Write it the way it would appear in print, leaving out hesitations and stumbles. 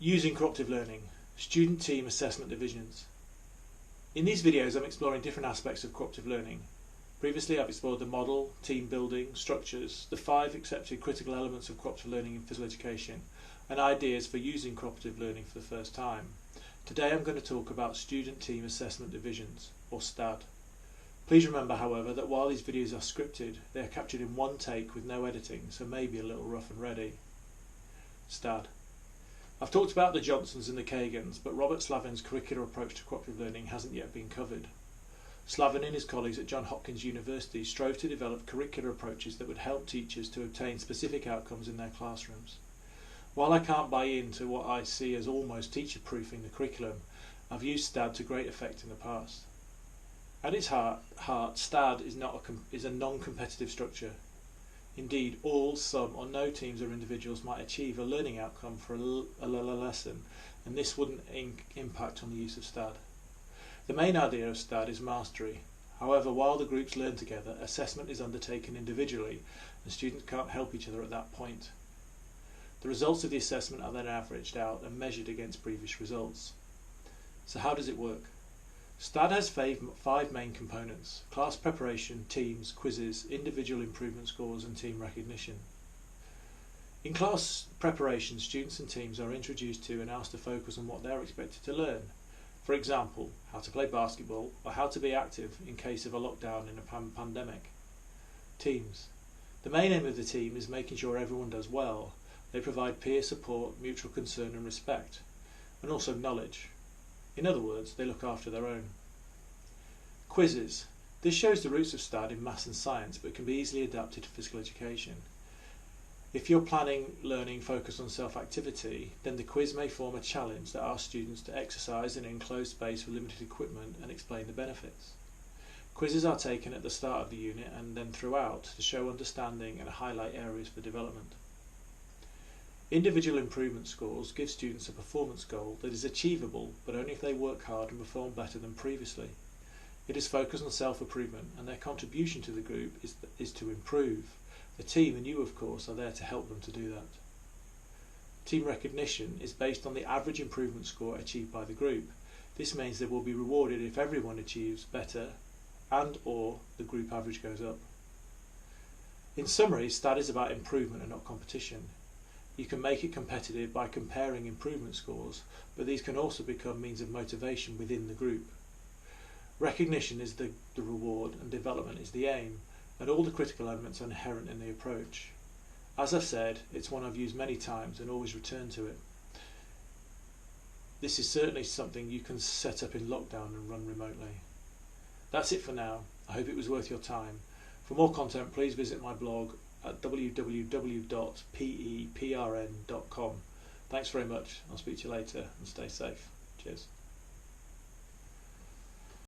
Using cooperative learning, student team assessment divisions. In these videos I'm exploring different aspects of cooperative learning. Previously I've explored the model, team building, structures, the 5 accepted critical elements of cooperative learning in physical education, and ideas for using cooperative learning for the first time. Today I'm going to talk about student team assessment divisions, or STAD. Please remember, however, that while these videos are scripted, they are captured in one take with no editing, so maybe a little rough and ready. STAD. I've talked about the Johnsons and the Kagans, but Robert Slavin's curricular approach to cooperative learning hasn't yet been covered. Slavin and his colleagues at Johns Hopkins University strove to develop curricular approaches that would help teachers to obtain specific outcomes in their classrooms. While I can't buy into what I see as almost teacher-proofing the curriculum, I've used STAD to great effect in the past. At its heart, STAD is a non-competitive structure. Indeed, all, some or no teams or individuals might achieve a learning outcome for a lesson, and this wouldn't impact on the use of STAD. The main idea of STAD is mastery. However, while the groups learn together, assessment is undertaken individually, and students can't help each other at that point. The results of the assessment are then averaged out and measured against previous results. So how does it work? STAD has 5 main components: class preparation, teams, quizzes, individual improvement scores and team recognition. In class preparation, students and teams are introduced to and asked to focus on what they are expected to learn. For example, how to play basketball or how to be active in case of a lockdown in a pandemic. Teams. The main aim of the team is making sure everyone does well. They provide peer support, mutual concern and respect, and also knowledge. In other words, they look after their own. Quizzes. This shows the roots of STAD in maths and science, but can be easily adapted to physical education. If you're planning learning focused on self-activity, then the quiz may form a challenge that asks students to exercise in an enclosed space with limited equipment and explain the benefits. Quizzes are taken at the start of the unit and then throughout to show understanding and highlight areas for development. Individual improvement scores give students a performance goal that is achievable, but only if they work hard and perform better than previously. It is focused on self-improvement, and their contribution to the group is to improve. The team and you, of course, are there to help them to do that. Team recognition is based on the average improvement score achieved by the group. This means they will be rewarded if everyone achieves better and/or the group average goes up. In summary, STAD is about improvement and not competition. You can make it competitive by comparing improvement scores, but these can also become means of motivation within the group. Recognition is the reward and development is the aim, and all the critical elements are inherent in the approach. As I've said, it's one I've used many times and always return to it. This is certainly something you can set up in lockdown and run remotely. That's it for now. I hope it was worth your time. For more content, please visit my blog at www.peprn.com. Thanks very much. I'll speak to you later and stay safe. Cheers.